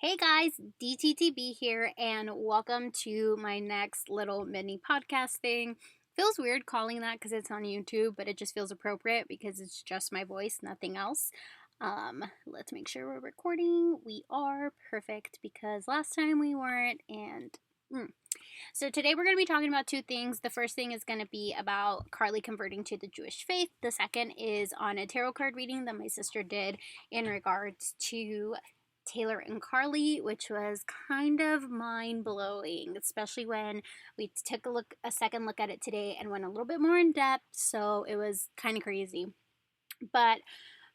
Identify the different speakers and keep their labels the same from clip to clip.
Speaker 1: Hey guys, DTTB here, and welcome to my next little mini podcast thing. Feels weird calling that because it's on YouTube, but it just feels appropriate because it's just my voice, nothing else. Let's make sure we're recording. We are perfect because last time we weren't, and so today we're going to be talking about two things. The first thing is going to be about Karlie converting to the Jewish faith. The second is on a tarot card reading that my sister did in regards to Taylor and Karlie, which was kind of mind-blowing, especially when we took a second look at it today and went a little bit more in depth, so it was kind of crazy. But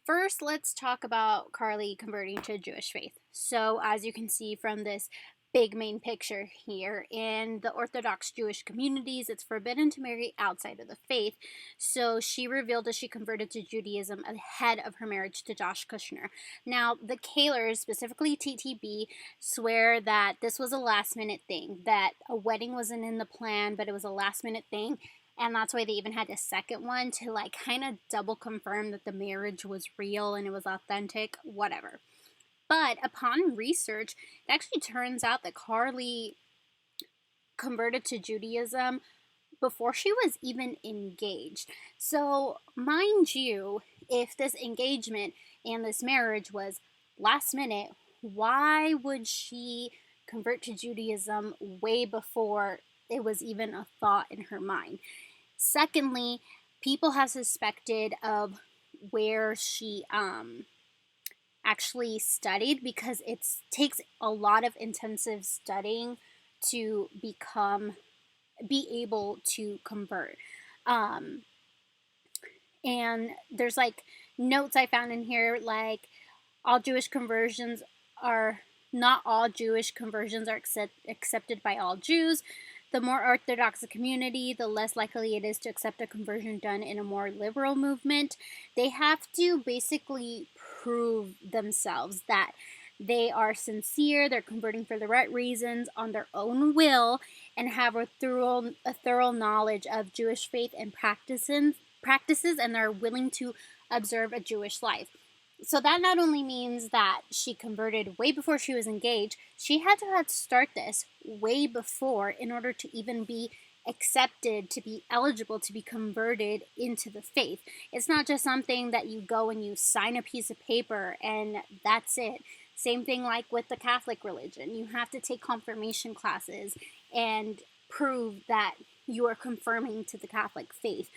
Speaker 1: first, let's talk about Karlie converting to Jewish faith. So, as you can see from this big main picture here, in the Orthodox Jewish communities, it's forbidden to marry outside of the faith. So she revealed that she converted to Judaism ahead of her marriage to Josh Kushner. Now, the Kaylors, specifically TTB, swear that this was a last minute thing, that a wedding wasn't in the plan, but it was a last minute thing. And that's why they even had a second one to kind of double confirm that the marriage was real and it was authentic, whatever. But upon research, it actually turns out that Karlie converted to Judaism before she was even engaged. So, mind you, if this engagement and this marriage was last minute, why would she convert to Judaism way before it was even a thought in her mind? Secondly, people have suspected of where she actually studied because it takes a lot of intensive studying to be able to convert. And there's notes I found in here all Jewish conversions are not all Jewish conversions are accepted by all Jews. The more orthodox the community, the less likely it is to accept a conversion done in a more liberal movement. They have to basically prove themselves that they are sincere, they're converting for the right reasons on their own will, and have a thorough knowledge of Jewish faith and practices, and they're willing to observe a Jewish life. So that not only means that she converted way before she was engaged, she had to start this way before in order to even be accepted, to be eligible to be converted into the faith. It's not just something that you go and you sign a piece of paper and that's it. Same thing like with the Catholic religion. You have to take confirmation classes and prove that you are confirming to the Catholic faith.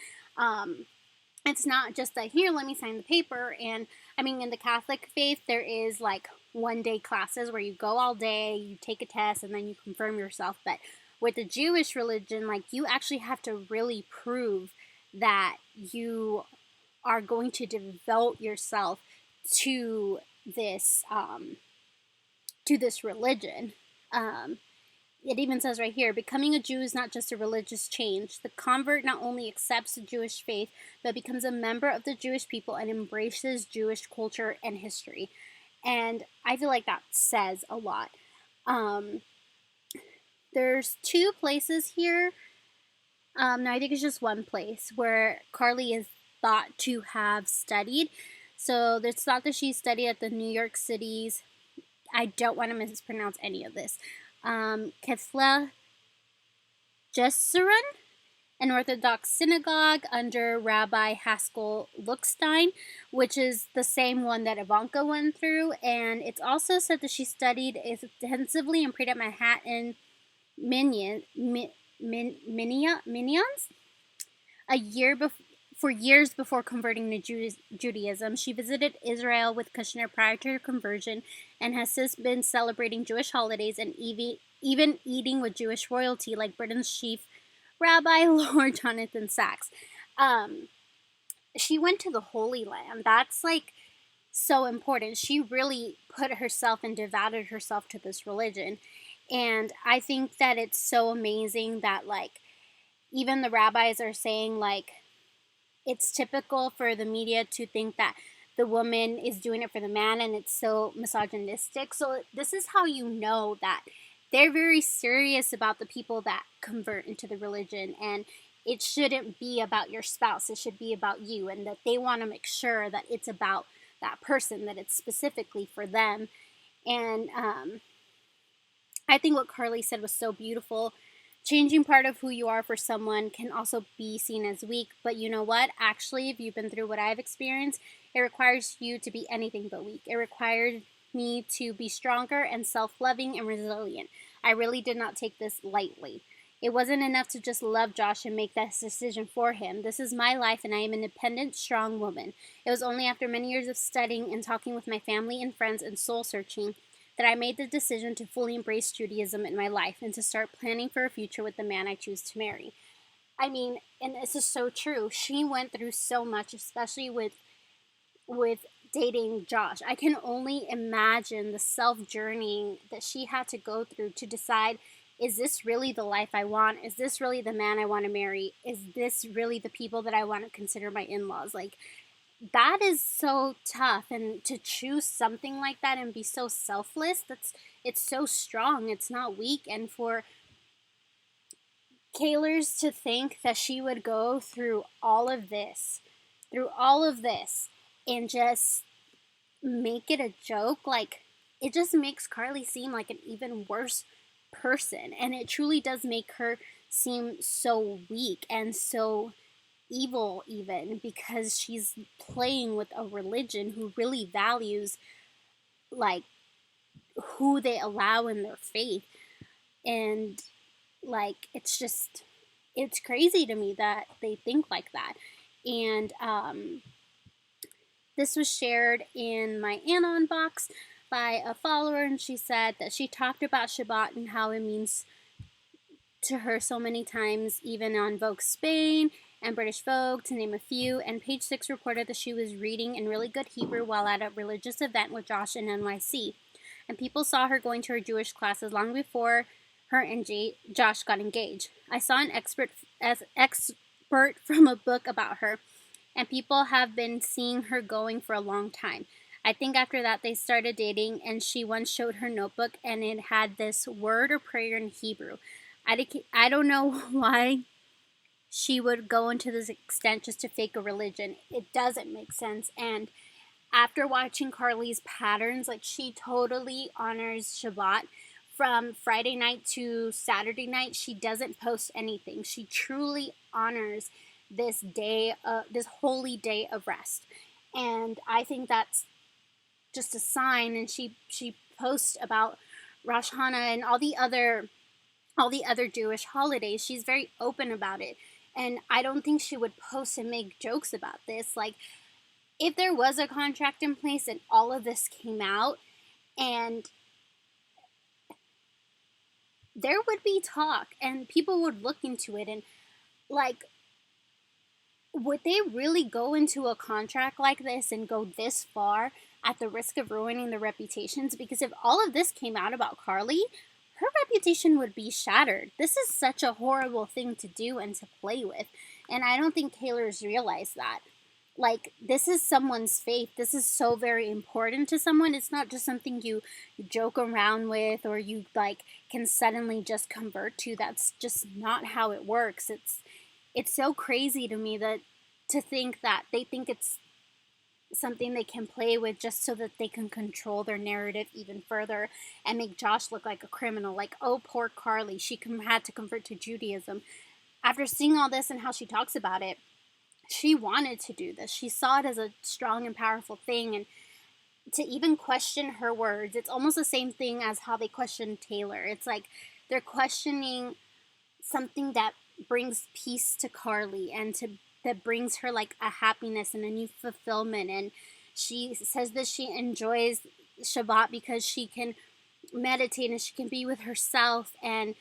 Speaker 1: It's not just here, let me sign the paper. And I mean, in the Catholic faith, there is one-day classes where you go all day, you take a test, and then you confirm yourself. But with the Jewish religion, you actually have to really prove that you are going to devote yourself to this religion. It even says right here, becoming a Jew is not just a religious change. The convert not only accepts the Jewish faith, but becomes a member of the Jewish people and embraces Jewish culture and history. And I feel like that says a lot. There's two places here. No, I think it's just one place where Karlie is thought to have studied. So it's thought that she studied at the New York City's, I don't want to mispronounce any of this, Kefla Jesurun, an Orthodox synagogue under Rabbi Haskell Luckstein, which is the same one that Ivanka went through. And it's also said that she studied extensively and prayed at Manhattan Minions for years before converting to Judaism. She visited Israel with Kushner prior to her conversion and has since been celebrating Jewish holidays and even eating with Jewish royalty like Britain's chief rabbi, Lord Jonathan Sacks. She went to the Holy Land. That's so important. She really put herself and devoted herself to this religion. And I think that it's so amazing that even the rabbis are saying it's typical for the media to think that the woman is doing it for the man, and it's so misogynistic. So this is how you know that they're very serious about the people that convert into the religion, and it shouldn't be about your spouse. It should be about you, and that they want to make sure that it's about that person, that it's specifically for them. And I think what Karlie said was so beautiful. Changing part of who you are for someone can also be seen as weak, but you know what? Actually, if you've been through what I've experienced, it requires you to be anything but weak. It required me to be stronger and self loving and resilient. I really did not take this lightly. It wasn't enough to just love Josh and make that decision for him. This is my life, and I am an independent, strong woman. It was only after many years of studying and talking with my family and friends and soul searching that I made the decision to fully embrace Judaism in my life and to start planning for a future with the man I choose to marry. I mean, and this is so true. She went through so much, especially with dating Josh. I can only imagine the self-journeying that she had to go through to decide, is this really the life I want? Is this really the man I want to marry? Is this really the people that I want to consider my in-laws? Like, that is so tough, and to choose something like that and be so selfless, it's so strong. It's not weak. And for Kaylor's to think that she would go through all of this, and just make it a joke, like, it just makes Karlie seem like an even worse person, and it truly does make her seem so weak and so evil, even because she's playing with a religion who really values, like, who they allow in their faith. And, like, it's crazy to me that they think like that. And this was shared in my Anon box by a follower, and she said that she talked about Shabbat and how it means to her so many times, even on Vogue Spain and British Vogue, to name a few. And Page Six reported that she was reading in really good Hebrew while at a religious event with Josh in NYC. And people saw her going to her Jewish classes long before her and Josh got engaged. I saw an expert from a book about her, and people have been seeing her going for a long time. I think after that they started dating, and she once showed her notebook, and it had this word or prayer in Hebrew. I don't know why she would go into this extent just to fake a religion. It doesn't make sense. And after watching Karlie's patterns, like, she totally honors Shabbat. From Friday night to Saturday night, she doesn't post anything. She truly honors this day, this holy day of rest. And I think that's just a sign. And she posts about Rosh Hashanah and all the other Jewish holidays. She's very open about it. And I don't think she would post and make jokes about this. Like, if there was a contract in place and all of this came out, and there would be talk and people would look into it, and, like, would they really go into a contract like this and go this far at the risk of ruining their reputations? Because if all of this came out about Karlie, her reputation would be shattered. This is such a horrible thing to do and to play with. And I don't think Kaylor's realized that. Like, this is someone's faith. This is so very important to someone. It's not just something you joke around with or you, like, can suddenly just convert to. That's just not how it works. It's so crazy to me that to think that they think it's something they can play with just so that they can control their narrative even further and make Josh look like a criminal. Like, oh, poor Karlie, she had to convert to Judaism. After seeing all this and how she talks about it, she wanted to do this. She saw it as a strong and powerful thing, and to even question her words, it's almost the same thing as how they questioned Taylor. It's like they're questioning something that brings peace to Karlie and that brings her, like, a happiness and a new fulfillment. And she says that she enjoys Shabbat because she can meditate and she can be with herself. And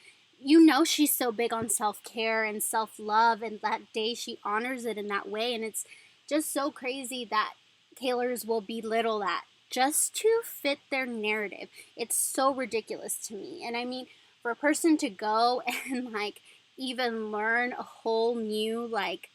Speaker 1: she's so big on self-care and self-love, and that day she honors it in that way. And it's just so crazy that Kaylor's will belittle that just to fit their narrative. It's so ridiculous to me. And I mean, for a person to go and, like, even learn a whole new, like,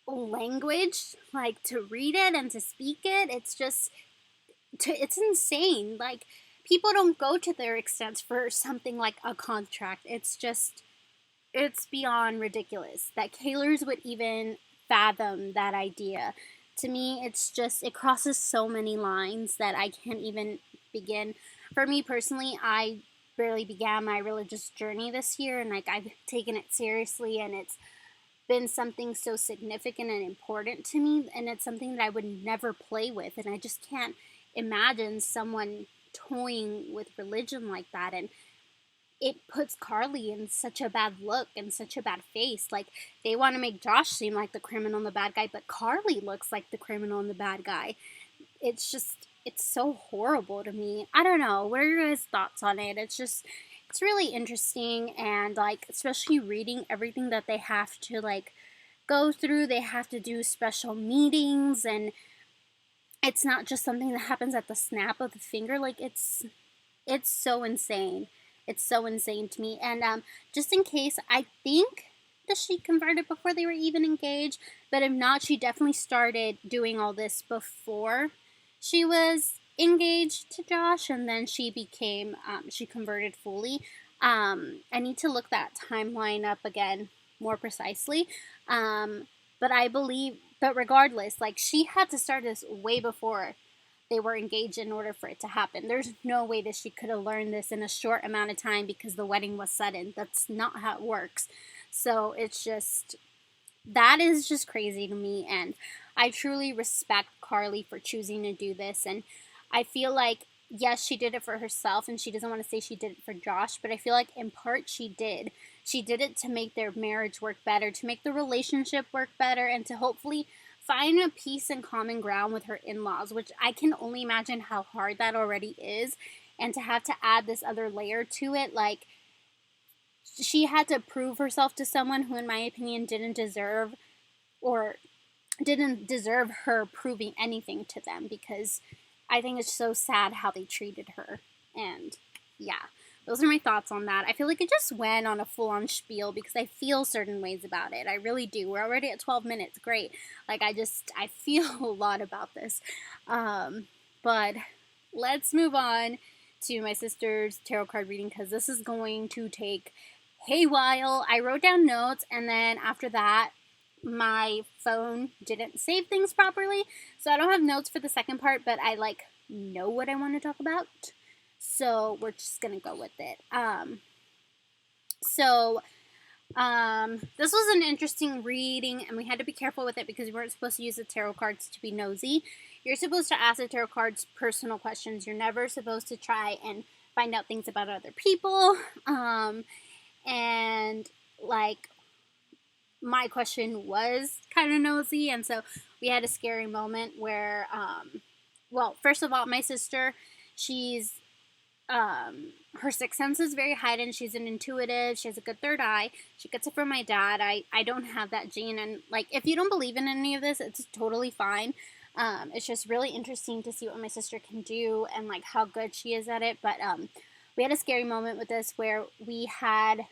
Speaker 1: language, like, to read it and to speak it, it's insane. Like, people don't go to their extents for something like a contract. It's beyond ridiculous that Kaylor's would even fathom that idea, to me, it's just, it crosses so many lines that I can't even begin. For me personally, I barely began my religious journey this year, and like I've taken it seriously, and it's been something so significant and important to me, and it's something that I would never play with, and I just can't imagine someone toying with religion like that. And it puts Karlie in such a bad look and such a bad face. Like, they want to make Josh seem like the criminal and the bad guy, but Karlie looks like the criminal and the bad guy. It's just, it's so horrible to me. I don't know. What are your guys' thoughts on it? It's really interesting, and like, especially reading everything that they have to like go through. They have to do special meetings, and it's not just something that happens at the snap of the finger. Like, it's so insane. It's so insane to me. And just in case, I think that she converted before they were even engaged, but if not, she definitely started doing all this before she was engaged to Josh, and then she became, she converted fully. I need to look that timeline up again more precisely. But I believe, but regardless, like, she had to start this way before they were engaged in order for it to happen. There's no way that she could have learned this in a short amount of time because the wedding was sudden. That's not how it works. So it's just, that is just crazy to me, and I truly respect Karlie for choosing to do this. And I feel like, yes, she did it for herself, and she doesn't want to say she did it for Josh, but I feel like in part she did. She did it to make their marriage work better, to make the relationship work better, and to hopefully find a peace and common ground with her in-laws, which I can only imagine how hard that already is. And to have to add this other layer to it, like, she had to prove herself to someone who, in my opinion, didn't deserve her proving anything to them, because I think it's so sad how they treated her. And yeah, those are my thoughts on that. I feel like it just went on a full-on spiel because I feel certain ways about it. I really do. We're already at 12 minutes. Great. Like, I feel a lot about this. But let's move on to my sister's tarot card reading, because this is going to take a while. I wrote down notes, and then after that, my phone didn't save things properly, so I don't have notes for the second part, but I like know what I want to talk about, so we're just gonna go with it. This was an interesting reading, and we had to be careful with it because we weren't supposed to use the tarot cards to be nosy. You're supposed to ask the tarot cards personal questions. You're never supposed to try and find out things about other people. And like, my question was kind of nosy, and so we had a scary moment where, well, first of all, my sister, she's, her sixth sense is very heightened. She's an intuitive. She has a good third eye. She gets it from my dad. I don't have that gene, and like, if you don't believe in any of this, it's totally fine. It's just really interesting to see what my sister can do and like how good she is at it. But we had a scary moment with this where we had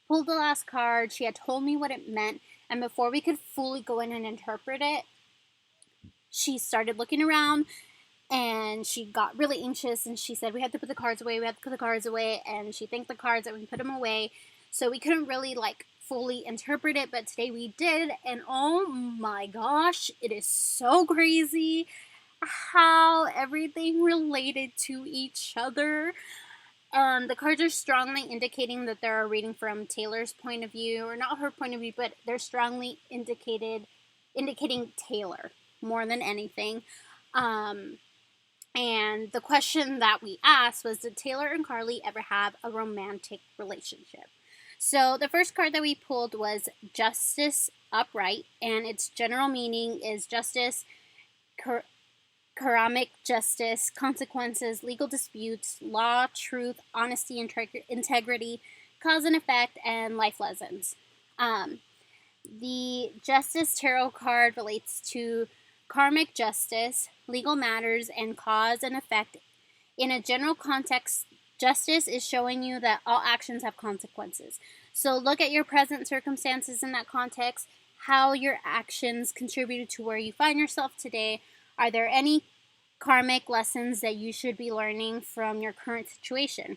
Speaker 1: pulled the last card. She had told me what it meant, and before we could fully go in and interpret it, she started looking around, and she got really anxious, and she said, we have to put the cards away, and she thanked the cards that we put them away, so we couldn't really like fully interpret it, but today we did, and oh my gosh, it is so crazy how everything related to each other. The cards are strongly indicating that they're reading from Taylor's point of view, or not her point of view, but they're strongly indicating Taylor more than anything. And the question that we asked was, did Taylor and Karlie ever have a romantic relationship? So the first card that we pulled was Justice Upright, and its general meaning is justice, karmic justice, consequences, legal disputes, law, truth, honesty, integrity, cause and effect, and life lessons. The Justice Tarot card relates to karmic justice, legal matters, and cause and effect. In a general context, justice is showing you that all actions have consequences. So look at your present circumstances in that context, how your actions contributed to where you find yourself today. Are there any karmic lessons that you should be learning from your current situation?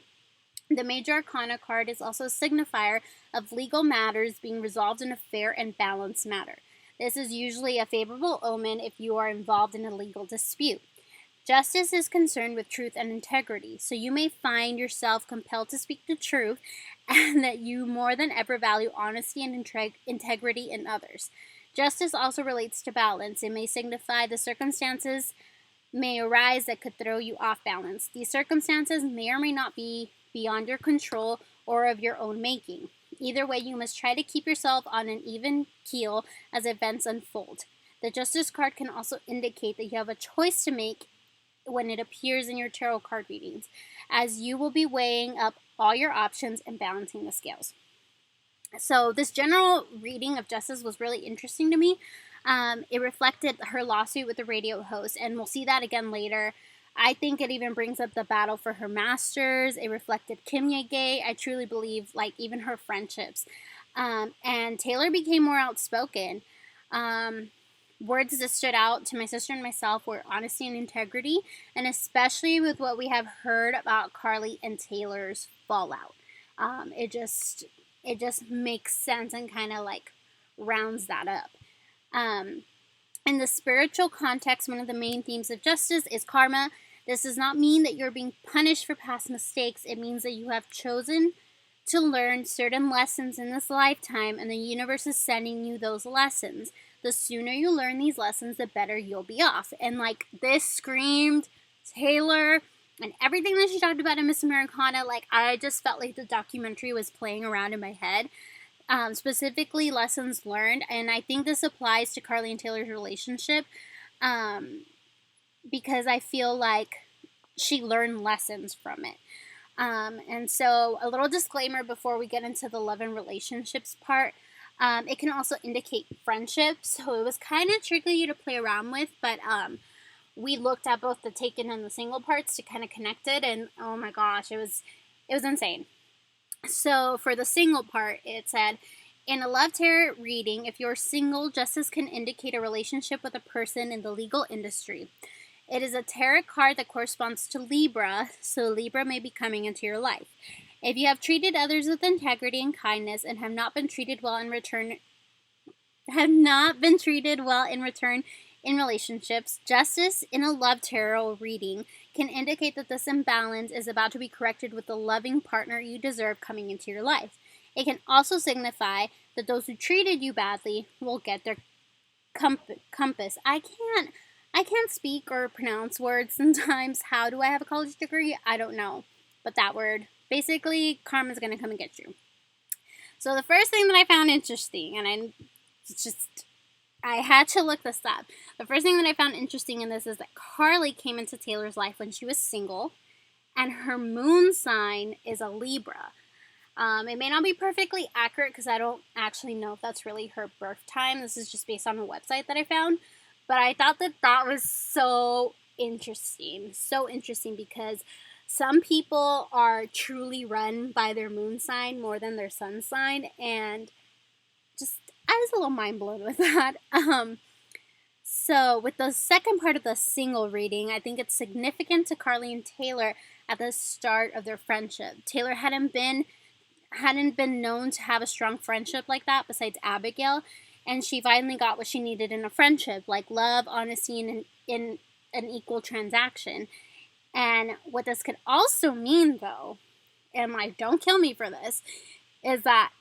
Speaker 1: The Major Arcana card is also a signifier of legal matters being resolved in a fair and balanced manner. This is usually a favorable omen if you are involved in a legal dispute. Justice is concerned with truth and integrity, so you may find yourself compelled to speak the truth and that you more than ever value honesty and integrity in others. Justice also relates to balance. It may signify the circumstances may arise that could throw you off balance. These circumstances may or may not be beyond your control or of your own making. Either way, you must try to keep yourself on an even keel as events unfold. The Justice card can also indicate that you have a choice to make when it appears in your tarot card readings, as you will be weighing up all your options and balancing the scales. So this general reading of Justice was really interesting to me. It reflected her lawsuit with the radio host, and we'll see that again later. I think it even brings up the battle for her masters. It reflected Kim Ye-gay. I truly believe, like, even her friendships. And Taylor became more outspoken. Words that stood out to my sister and myself were honesty and integrity, and especially with what we have heard about Karlie and Taylor's fallout. It just makes sense and kind of like rounds that up. In the spiritual context, one of the main themes of Justice is karma. This does not mean that you're being punished for past mistakes. It means that you have chosen to learn certain lessons in this lifetime, and the universe is sending you those lessons. The sooner you learn these lessons, the better you'll be off. And like, this screamed Taylor, and everything that she talked about in Miss Americana, like, I just felt like the documentary was playing around in my head. Specifically lessons learned, and I think this applies to Karlie and Taylor's relationship, because I feel like she learned lessons from it. And so a little disclaimer before we get into the love and relationships part. It can also indicate friendship, so it was kind of tricky to play around with, but we looked at both the taken and the single parts to kind of connect it, and oh my gosh, it was insane. So for the single part, it said, in a love tarot reading, if you're single, Justice can indicate a relationship with a person in the legal industry. It is a tarot card that corresponds to Libra, so Libra may be coming into your life. If you have treated others with integrity and kindness and have not been treated well in return in relationships, Justice in a love tarot reading can indicate that this imbalance is about to be corrected with the loving partner you deserve coming into your life. It can also signify that those who treated you badly will get their compass. I can't speak or pronounce words sometimes. How do I have a college degree? I don't know. But that word, basically, karma's going to come and get you. So the first thing that I found interesting, and I had to look this up. The first thing that I found interesting in this is that Karlie came into Taylor's life when she was single, and her moon sign is a Libra. It may not be perfectly accurate because I don't actually know if that's really her birth time. This is just based on a website that I found. But I thought that was so interesting. So interesting because some people are truly run by their moon sign more than their sun sign. And just, I was a little mind blown with that. So with the second part of the single reading, I think it's significant to Karlie and Taylor at the start of their friendship. Taylor hadn't been known to have a strong friendship like that besides Abigail, and she finally got what she needed in a friendship, like love, honesty, and in an equal transaction. And what this could also mean, though, and like, don't kill me for this, is that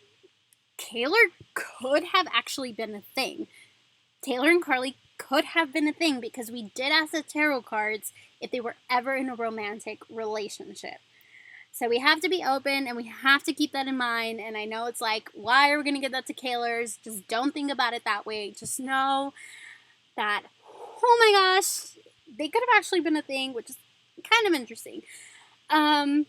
Speaker 1: Kaylor could have actually been a thing. Taylor and Karlie could have been a thing because we did ask the tarot cards if they were ever in a romantic relationship. So we have to be open and we have to keep that in mind. And I know it's like, why are we going to get that to Kaylor's? Just don't think about it that way. Just know that, oh my gosh, they could have actually been a thing, which is kind of interesting. And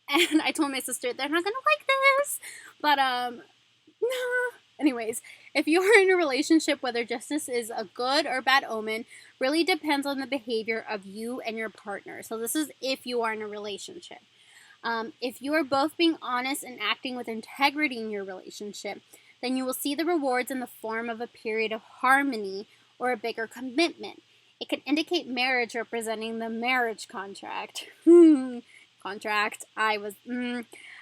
Speaker 1: I told my sister, they're not going to like this. But, no. Anyways, if you are in a relationship, whether justice is a good or bad omen really depends on the behavior of you and your partner. So this is if you are in a relationship. If you are both being honest and acting with integrity in your relationship, then you will see the rewards in the form of a period of harmony or a bigger commitment. It can indicate marriage, representing the marriage contract.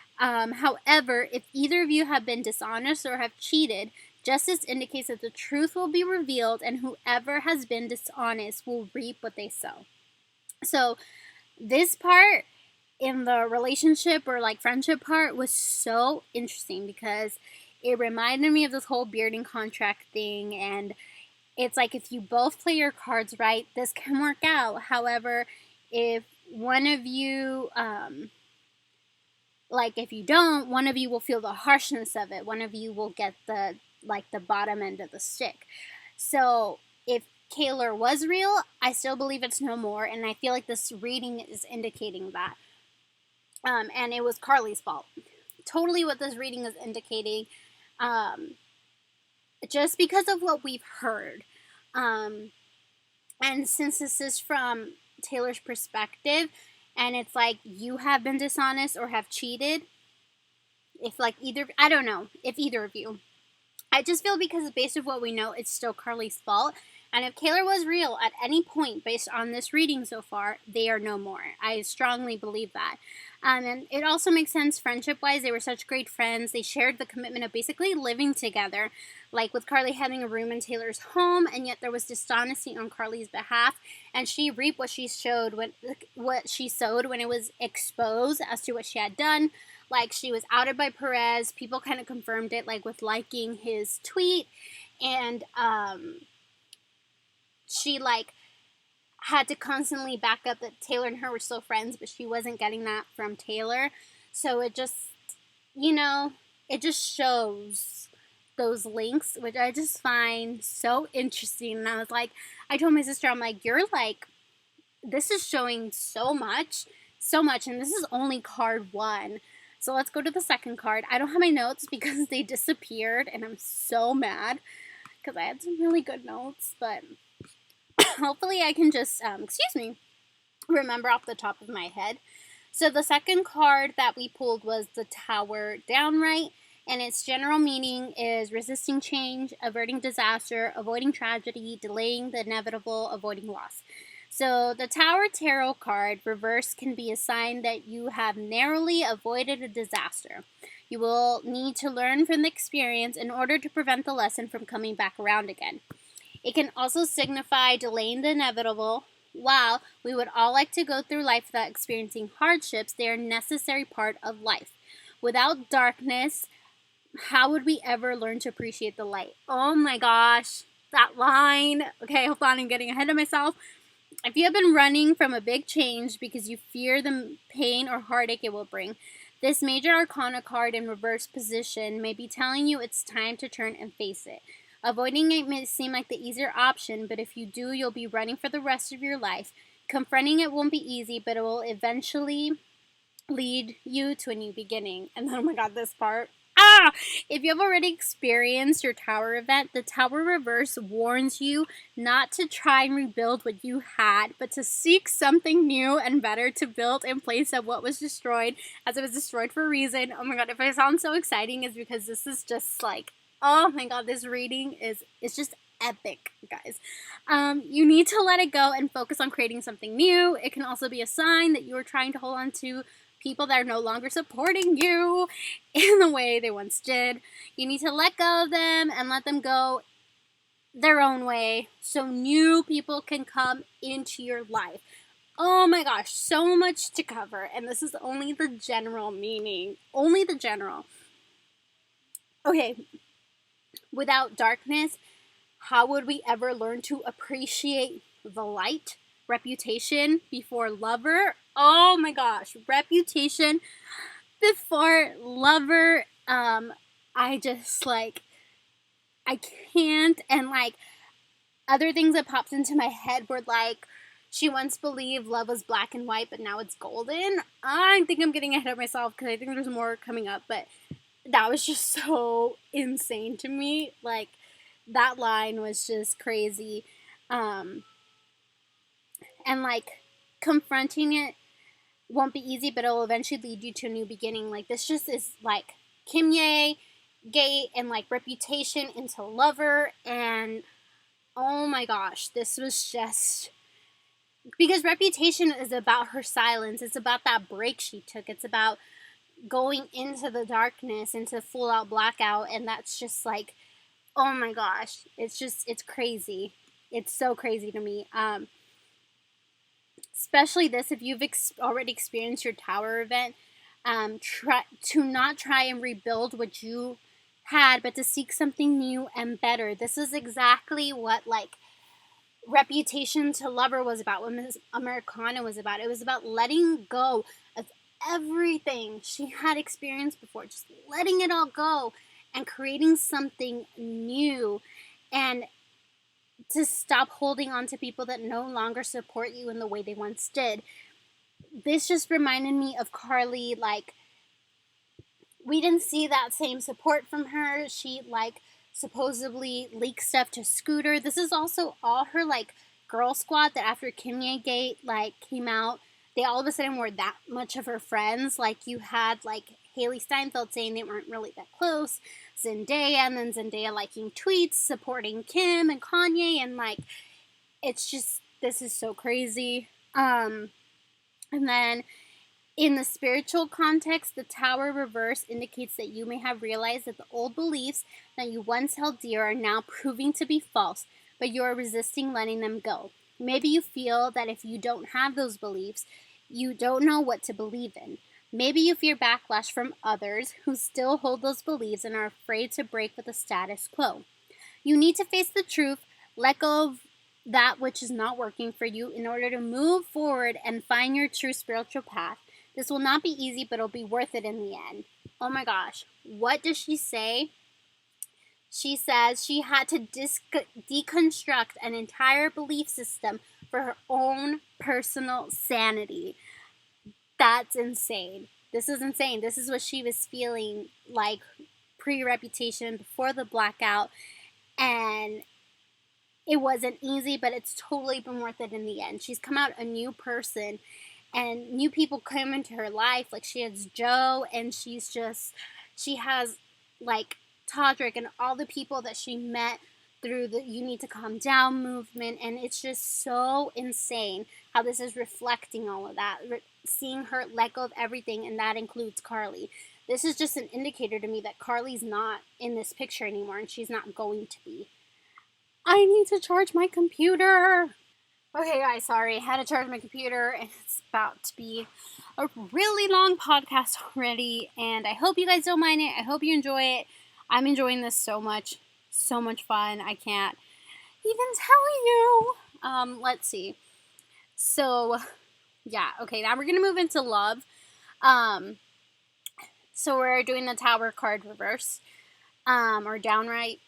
Speaker 1: However, if either of you have been dishonest or have cheated, Justice indicates that the truth will be revealed, and whoever has been dishonest will reap what they sow. So this part in the relationship or like friendship part was so interesting because it reminded me of this whole bearding contract thing, and it's like if you both play your cards right, this can work out. However, if one of you like if you don't, one of you will feel the harshness of it. One of you will get the bottom end of the stick. So if Kaylor was real, I still believe it's no more, and I feel like this reading is indicating that. And it was Karlie's fault. Totally what this reading is indicating. Just because of what we've heard. And since this is from Taylor's perspective, and it's like you have been dishonest or have cheated, if like either, I don't know, if either of you. I just feel because based on what we know, it's still Karlie's fault. And if Kaylor was real at any point based on this reading so far, they are no more. I strongly believe that. And it also makes sense friendship-wise. They were such great friends. They shared the commitment of basically living together, like with Karlie having a room in Taylor's home, and yet there was dishonesty on Karlie's behalf, and she reaped what she sowed when it was exposed as to what she had done. Like, she was outed by Perez. People kind of confirmed it, like with liking his tweet, and she like had to constantly back up that Taylor and her were still friends, but she wasn't getting that from Taylor. So it just, it just shows those links, which I just find so interesting. And I told my sister, I'm like, this is showing so much, and this is only card 1. So let's go to the second card. I don't have my notes because they disappeared, and I'm so mad because I had some really good notes, but hopefully I can just, remember off the top of my head. So the second card that we pulled was the Tower downright, and its general meaning is resisting change, averting disaster, avoiding tragedy, delaying the inevitable, avoiding loss. So the Tower Tarot card reverse can be a sign that you have narrowly avoided a disaster. You will need to learn from the experience in order to prevent the lesson from coming back around again. It can also signify delaying the inevitable. While we would all like to go through life without experiencing hardships, they are a necessary part of life. Without darkness, how would we ever learn to appreciate the light? Oh my gosh, that line. Okay, hold on, I'm getting ahead of myself. If you have been running from a big change because you fear the pain or heartache it will bring, this major arcana card in reverse position may be telling you it's time to turn and face it. Avoiding it may seem like the easier option, but if you do, you'll be running for the rest of your life. Confronting it won't be easy, but it will eventually lead you to a new beginning. And oh my god, this part. If you have already experienced your Tower event, the Tower reverse warns you not to try and rebuild what you had, but to seek something new and better to build in place of what was destroyed, as it was destroyed for a reason. Oh my god, if I sound so exciting, it's because this is just like, oh my god, this reading is just epic, guys. You need to let it go and focus on creating something new. It can also be a sign that you are trying to hold on to people that are no longer supporting you in the way they once did. You need to let go of them and let them go their own way so new people can come into your life. Oh my gosh, so much to cover, and this is only the general meaning. Only the general. Okay, without darkness, how would we ever learn to appreciate the light? Reputation before lover. Oh my gosh, reputation before lover. I just I can't. And other things that popped into my head were she once believed love was black and white, but now it's golden. I think I'm getting ahead of myself because I think there's more coming up, but that was just so insane to me. That line was just crazy. And confronting it won't be easy, but it'll eventually lead you to a new beginning. This just is Kimye, gate, and reputation into lover. And oh my gosh, this was just, because reputation is about her silence. It's about that break she took. It's about going into the darkness, into full out blackout. And that's just Oh my gosh, it's crazy. It's so crazy to me. Especially this, if you've already experienced your tower event, try and rebuild what you had, but to seek something new and better. This is exactly what like Reputation to Lover was about, what Miss Americana was about. It was about letting go of everything she had experienced before, just letting it all go and creating something new, and to stop holding on to people that no longer support you in the way they once did. This just reminded me of Karlie. Like, we didn't see that same support from her. She like supposedly leaked stuff to Scooter. This is also all her like girl squad that after Kimye Gate like came out, they all of a sudden were that much of her friends. Like, you had like Haley Steinfeld saying they weren't really that close, Zendaya, and then Zendaya liking tweets supporting Kim and Kanye, and like, it's just, this is so crazy. And then in the spiritual context, the tower reverse indicates that you may have realized that the old beliefs that you once held dear are now proving to be false, but you are resisting letting them go. Maybe you feel that if you don't have those beliefs, you don't know what to believe in. Maybe you fear backlash from others who still hold those beliefs and are afraid to break with the status quo. You need to face the truth, let go of that which is not working for you in order to move forward and find your true spiritual path. This will not be easy, but it'll be worth it in the end. Oh my gosh. What does she say? She says she had to deconstruct an entire belief system for her own personal sanity. That's insane. This is insane. This is what she was feeling like pre-Reputation, before the blackout. And it wasn't easy, but it's totally been worth it in the end. She's come out a new person, and new people come into her life. Like, she has Joe, and she has like Todrick and all the people that she met through the You Need to Calm Down movement. And it's just so insane how this is reflecting all of that, seeing her let go of everything, and that includes Karlie. This is just an indicator to me that Karlie's not in this picture anymore, and she's not going to be. I need to charge my computer. Okay, guys, sorry. I had to charge my computer, and it's about to be a really long podcast already, and I hope you guys don't mind it. I hope you enjoy it. I'm enjoying this so much. So much fun. I can't even tell you. Let's see. So, yeah. Okay, now we're going to move into love. So we're doing the Tower card reverse, or downright.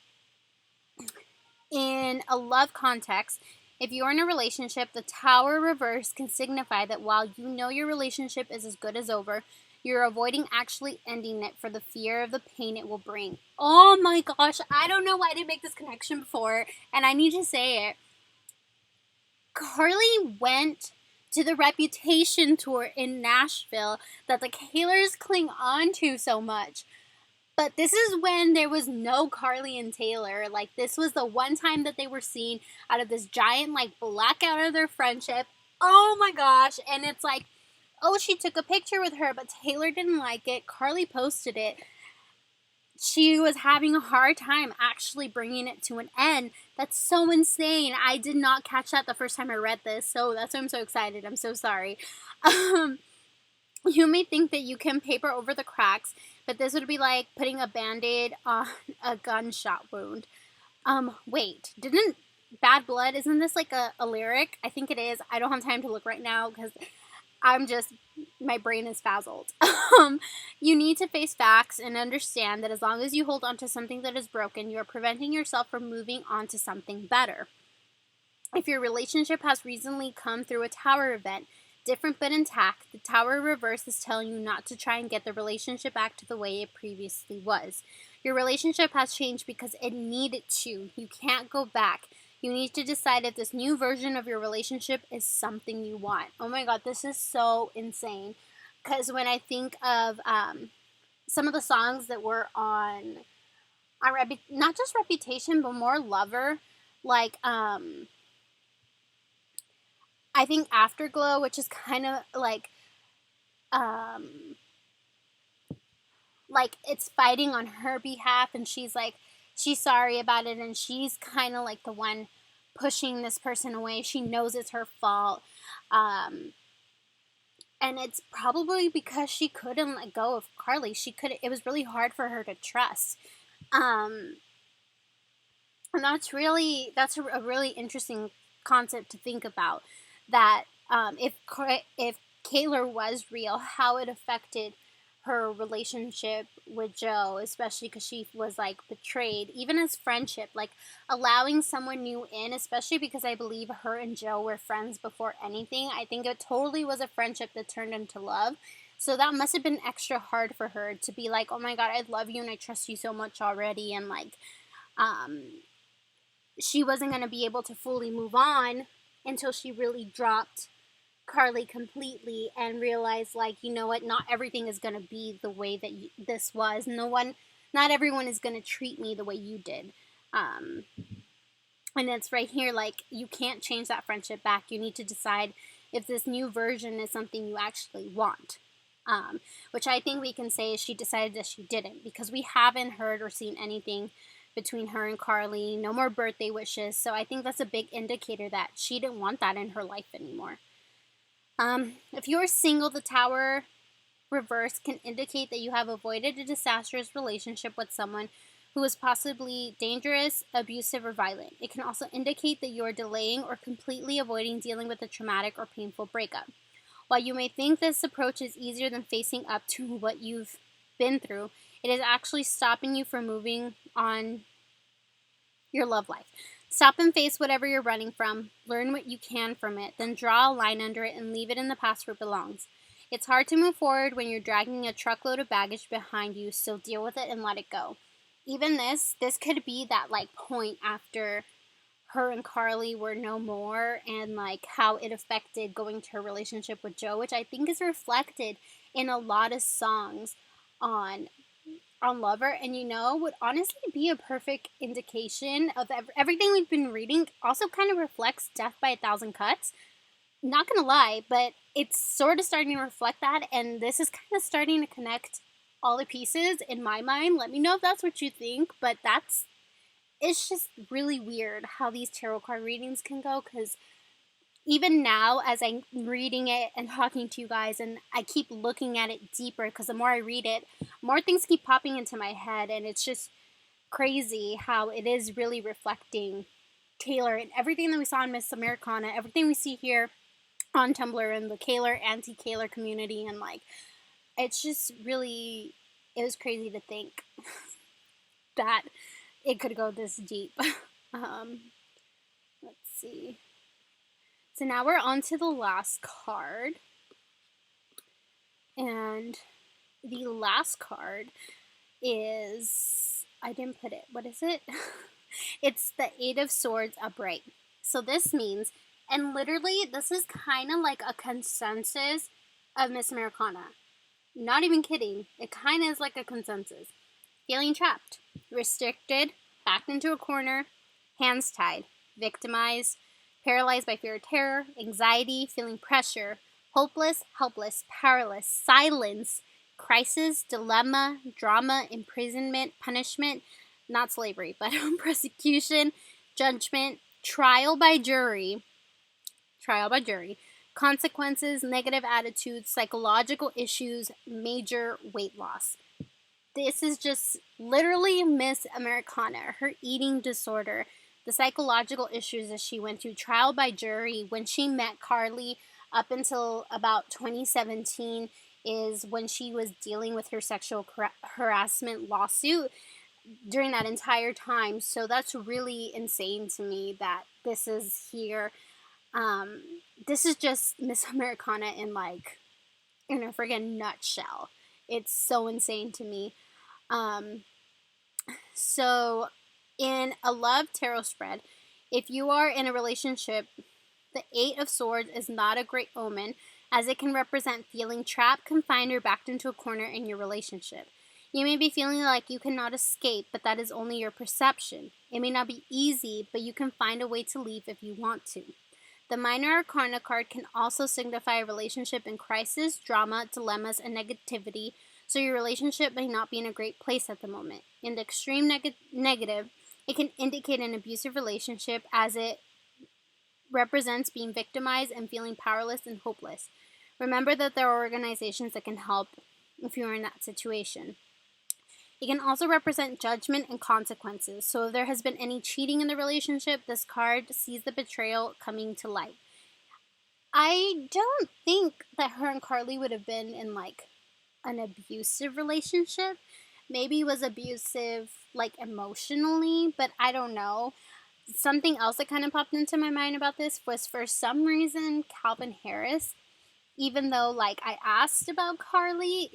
Speaker 1: In a love context, if you're in a relationship, the Tower reverse can signify that while you know your relationship is as good as over, you're avoiding actually ending it for the fear of the pain it will bring. Oh my gosh, I don't know why I didn't make this connection before, and I need to say it. Karlie went to the Reputation tour in Nashville that the Kaylors cling on to so much. But this is when there was no Karlie and Taylor. Like, this was the one time that they were seen out of this giant, like, blackout of their friendship. Oh my gosh. And it's like, oh, she took a picture with her, but Taylor didn't like it. Karlie posted it. She was having a hard time actually bringing it to an end. That's so insane. I did not catch that the first time I read this, so that's why I'm so excited. I'm so sorry. You may think that you can paper over the cracks, but this would be like putting a Band-Aid on a gunshot wound. Wait, didn't Bad Blood, isn't this like a lyric? I think it is. I don't have time to look right now because my brain is frazzled. You need to face facts and understand that as long as you hold on to something that is broken, you are preventing yourself from moving on to something better. If your relationship has recently come through a Tower event, different but intact, the Tower reverse is telling you not to try and get the relationship back to the way it previously was. Your relationship has changed because it needed to. You can't go back. You need to decide if this new version of your relationship is something you want. Oh my god, this is so insane. Because when I think of some of the songs that were on not just Reputation, but more Lover, like I think Afterglow, which is kind of like it's fighting on her behalf, and she's like she's sorry about it, and she's kind of like the one pushing this person away. She knows it's her fault. And it's probably because she couldn't let go of Karlie. It was really hard for her to trust. And that's a really interesting concept to think about. That if Kaylor was real, how it affected her relationship with Joe, especially because she was like betrayed, even as friendship, like allowing someone new in, especially because I believe her and Joe were friends before anything. I think it totally was a friendship that turned into love. So that must have been extra hard for her to be like, oh my God, I love you and I trust you so much already. And like, she wasn't going to be able to fully move on until she really dropped Karlie completely and realized, like, you know what, not everything is going to be the way that this was. Not everyone is going to treat me the way you did. And it's right here, like, you can't change that friendship back. You need to decide if this new version is something you actually want. Which I think we can say she decided that she didn't, because we haven't heard or seen anything between her and Karlie. No more birthday wishes. So I think that's a big indicator that she didn't want that in her life anymore. If you're single, the Tower reverse can indicate that you have avoided a disastrous relationship with someone who is possibly dangerous, abusive, or violent. It can also indicate that you are delaying or completely avoiding dealing with a traumatic or painful breakup. While you may think this approach is easier than facing up to what you've been through, it is actually stopping you from moving on your love life. Stop and face whatever you're running from, learn what you can from it, then draw a line under it and leave it in the past where it belongs. It's hard to move forward when you're dragging a truckload of baggage behind you, so deal with it and let it go. Even this could be that like point after her and Karlie were no more, and like how it affected going to her relationship with Joe, which I think is reflected in a lot of songs on Lover, and would honestly be a perfect indication of everything we've been reading. Also kind of reflects Death by a Thousand Cuts. Not gonna lie, but it's sort of starting to reflect that, and this is kind of starting to connect all the pieces in my mind. Let me know if that's what you think, but it's just really weird how these tarot card readings can go, because even now, as I'm reading it and talking to you guys, and I keep looking at it deeper, because the more I read it, more things keep popping into my head, and it's just crazy how it is really reflecting Taylor and everything that we saw in Miss Americana, everything we see here on Tumblr and the Kaylor, anti-Kaylor community, and like, it's just really, it was crazy to think that it could go this deep. Let's see. So now we're on to the last card. And the last card is, I didn't put it, what is it? It's the Eight of Swords upright. So this means, and literally this is kind of like a consensus of Miss Americana. Not even kidding. It kind of is like a consensus. Feeling trapped, restricted, backed into a corner, hands tied, victimized, paralyzed by fear or terror, anxiety, feeling pressure, hopeless, helpless, powerless, silence, crisis, dilemma, drama, imprisonment, punishment, not slavery, but persecution, judgment, trial by jury, consequences, negative attitudes, psychological issues, major weight loss. This is just literally Miss Americana, her eating disorder, the psychological issues that she went through, trial by jury. When she met Karlie up until about 2017 is when she was dealing with her sexual harassment lawsuit during that entire time. So that's really insane to me that this is here. This is just Miss Americana in a friggin' nutshell. It's so insane to me. So in a love tarot spread, if you are in a relationship, the Eight of Swords is not a great omen, as it can represent feeling trapped, confined, or backed into a corner in your relationship. You may be feeling like you cannot escape, but that is only your perception. It may not be easy, but you can find a way to leave if you want to. The Minor Arcana card can also signify a relationship in crisis, drama, dilemmas, and negativity. So your relationship may not be in a great place at the moment. In the extreme negative, it can indicate an abusive relationship, as it represents being victimized and feeling powerless and hopeless. Remember that there are organizations that can help if you're in that situation. It can also represent judgment and consequences. So if there has been any cheating in the relationship, this card sees the betrayal coming to light. I don't think that her and Karlie would have been in like an abusive relationship. Maybe it was abusive like emotionally, but I don't know. Something else that kind of popped into my mind about this was, for some reason, Calvin Harris, even though like I asked about Karlie,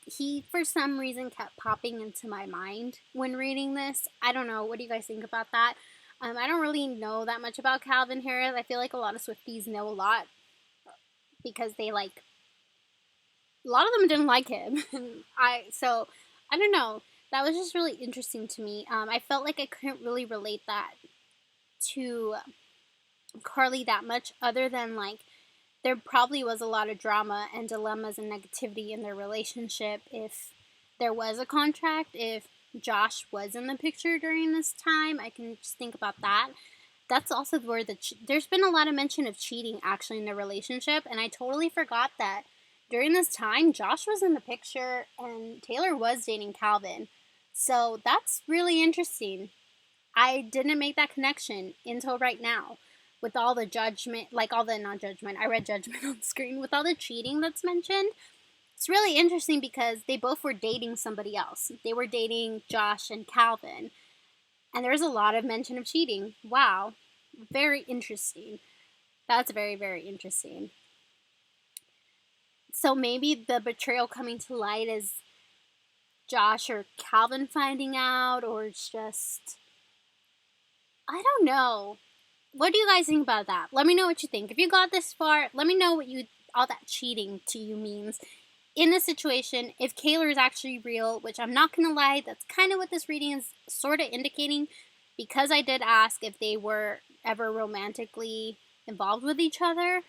Speaker 1: he for some reason kept popping into my mind when reading this. I don't know. What do you guys think about that? I don't really know that much about Calvin Harris. I feel like a lot of Swifties know a lot because they like, a lot of them didn't like him. I don't know. That was just really interesting to me. I felt like I couldn't really relate that to Karlie that much, other than like there probably was a lot of drama and dilemmas and negativity in their relationship if there was a contract, if Josh was in the picture during this time. I can just think about that. That's also where there's been a lot of mention of cheating actually in the relationship, and I totally forgot that during this time Josh was in the picture and Taylor was dating Calvin. So that's really interesting. I didn't make that connection until right now. With all the judgment, like all the not judgment, I read judgment on screen, with all the cheating that's mentioned, it's really interesting because they both were dating somebody else. They were dating Josh and Calvin. And there's a lot of mention of cheating. Wow. Very interesting. That's very, very interesting. So maybe the betrayal coming to light is Josh or Calvin finding out, or it's just, I don't know. What do you guys think about that? Let me know what you think. If you got this far, let me know what all that cheating to you means in this situation. If Kaylor is actually real, which I'm not gonna lie, that's kind of what this reading is sort of indicating, because I did ask if they were ever romantically involved with each other.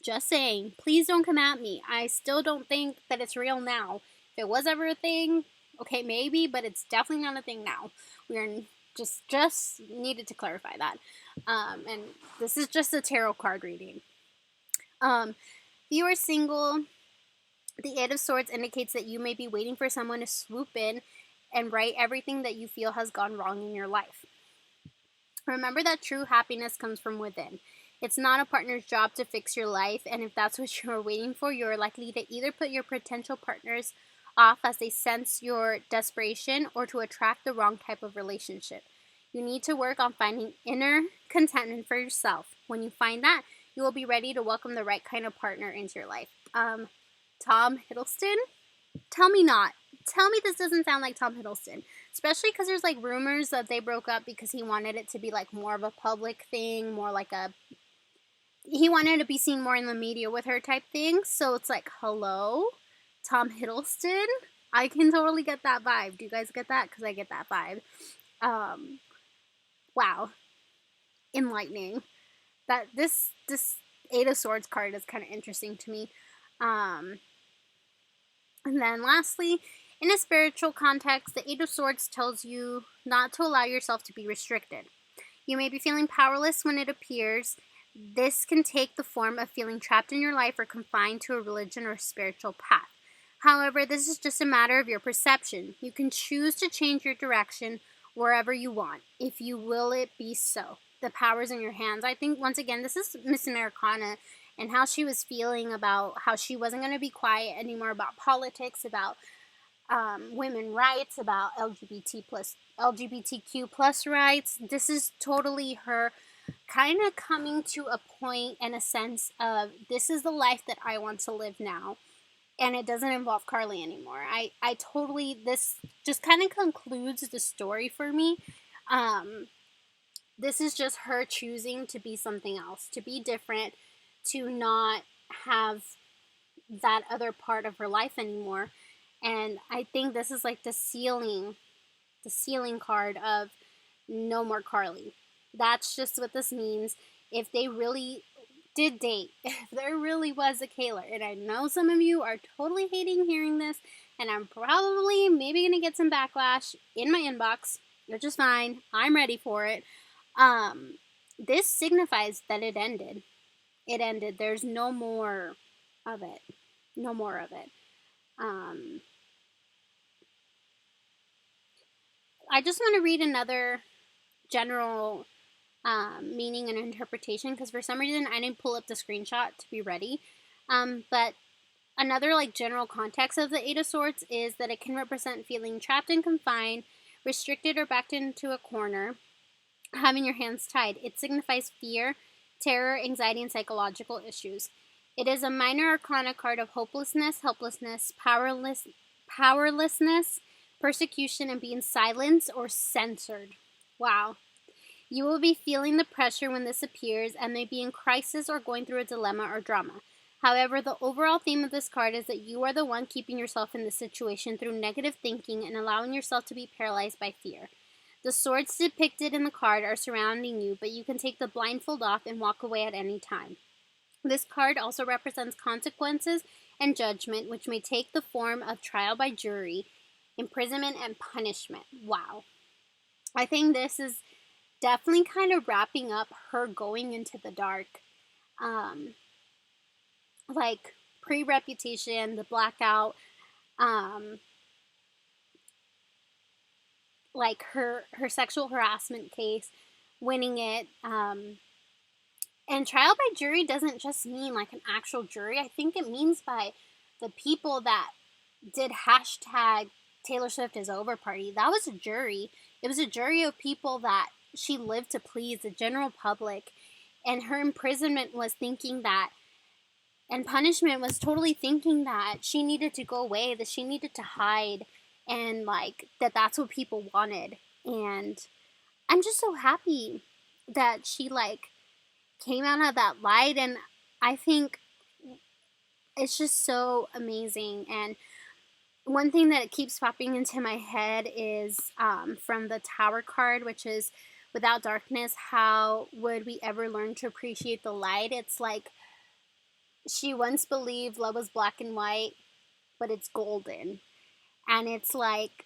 Speaker 1: Just saying, please don't come at me. I still don't think that it's real now. If it was ever a thing, okay, maybe, but it's definitely not a thing now. We're just needed to clarify that. And this is just a tarot card reading. If you are single, the Eight of Swords indicates that you may be waiting for someone to swoop in and right everything that you feel has gone wrong in your life. Remember that true happiness comes from within. It's not a partner's job to fix your life, and if that's what you're waiting for, you're likely to either put your potential partners off as they sense your desperation, or to attract the wrong type of relationship. You need to work on finding inner contentment for yourself. When you find that, you will be ready to welcome the right kind of partner into your life. Tom Hiddleston? Tell me not. Tell me this doesn't sound like Tom Hiddleston. Especially because there's like rumors that they broke up because he wanted it to be like more of a public thing, more like he wanted to be seen more in the media with her type thing. So it's like, hello? Tom Hiddleston? I can totally get that vibe. Do you guys get that? Because I get that vibe. Wow. Enlightening. That this Eight of Swords card is kind of interesting to me. And then lastly, in a spiritual context, the Eight of Swords tells you not to allow yourself to be restricted. You may be feeling powerless when it appears. This can take the form of feeling trapped in your life or confined to a religion or spiritual path. However, this is just a matter of your perception. You can choose to change your direction wherever you want, if you will it be so. The power's in your hands. I think, once again, this is Miss Americana and how she was feeling about how she wasn't going to be quiet anymore about politics, about women rights, about LGBTQ plus rights. This is totally her kind of coming to a point and a sense of, this is the life that I want to live now. And it doesn't involve Karlie anymore. I totally, this just kind of concludes the story for me. This is just her choosing to be something else, to be different, to not have that other part of her life anymore. And I think this is like the sealing card of no more Karlie. That's just what this means. If they really did date, if there really was a Kaylor, and I know some of you are totally hating hearing this, and I'm probably maybe gonna get some backlash in my inbox, which is fine. I'm ready for it. This signifies that it ended. It ended. There's no more of it. No more of it. I just want to read another general meaning and interpretation, because for some reason I didn't pull up the screenshot to be ready. But another like general context of the Eight of Swords is that it can represent feeling trapped and confined, restricted, or backed into a corner, having your hands tied. It signifies fear, terror, anxiety, and psychological issues. It is a minor arcana card of hopelessness, helplessness, powerlessness, persecution, and being silenced or censored. Wow. You will be feeling the pressure when this appears and may be in crisis or going through a dilemma or drama. However, the overall theme of this card is that you are the one keeping yourself in this situation through negative thinking and allowing yourself to be paralyzed by fear. The swords depicted in the card are surrounding you, but you can take the blindfold off and walk away at any time. This card also represents consequences and judgment, which may take the form of trial by jury, imprisonment, and punishment. Wow. I think this is definitely kind of wrapping up her going into the dark. Like pre-reputation, the blackout, like her sexual harassment case, winning it, and trial by jury doesn't just mean like an actual jury. I think it means by the people that did hashtag Taylor Swift is over party. That was a jury. It was a jury of people that she lived to please the general public, and her imprisonment was thinking that, and punishment was totally thinking that she needed to go away, that she needed to hide, and like that's what people wanted. And I'm just so happy that she like came out of that light, and I think it's just so amazing. And one thing that it keeps popping into my head is from the Tower card, which is without darkness, how would we ever learn to appreciate the light? It's like she once believed love was black and white, but it's golden. And it's like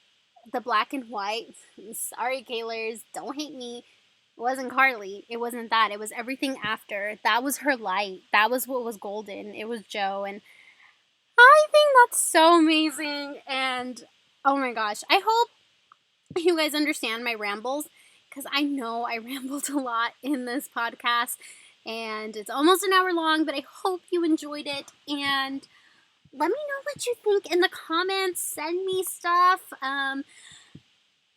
Speaker 1: the black and white, sorry Kaylors, don't hate me, it wasn't Karlie. It wasn't that. It was everything after. That was her light. That was what was golden. It was Joe. And I think that's so amazing. And oh my gosh, I hope you guys understand my rambles, because I know I rambled a lot in this podcast, and it's almost an hour long, but I hope you enjoyed it. And let me know what you think in the comments. Send me stuff.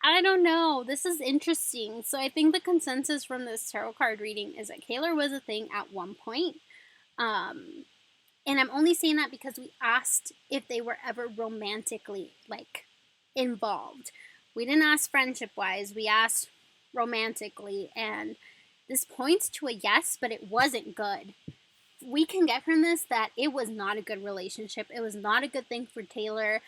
Speaker 1: I don't know. This is interesting. So I think the consensus from this tarot card reading is that Kaylor was a thing at one point. And I'm only saying that because we asked if they were ever romantically, like, involved. We didn't ask friendship-wise. We asked romantically. And this points to a yes, but it wasn't good. We can get from this that it was not a good relationship. It was not a good thing for Taylor.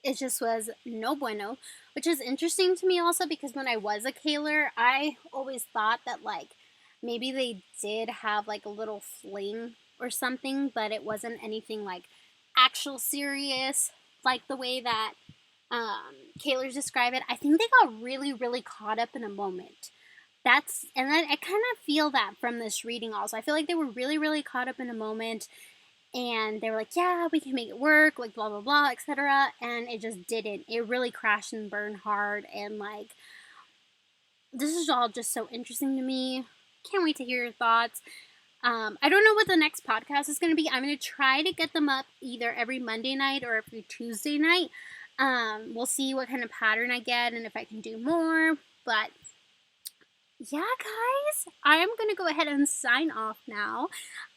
Speaker 1: It just was no bueno, which is interesting to me also because when I was a Kaylor, I always thought that like maybe they did have like a little fling or something, but it wasn't anything like actual serious, like the way that Kaylors describe it. I think they got really, really caught up in a moment. And I kind of feel that from this reading also. I feel like they were really, really caught up in a moment, and they were like, yeah, we can make it work, like blah, blah, blah, etc. And it just didn't. It really crashed and burned hard, and like, this is all just so interesting to me. Can't wait to hear your thoughts. I don't know what the next podcast is going to be. I'm going to try to get them up either every Monday night or every Tuesday night. We'll see what kind of pattern I get and if I can do more, but yeah, guys, I'm going to go ahead and sign off now.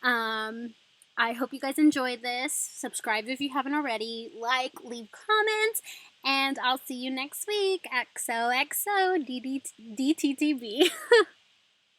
Speaker 1: I hope you guys enjoyed this. Subscribe if you haven't already. Like, leave comments, and I'll see you next week. XOXO DTTB.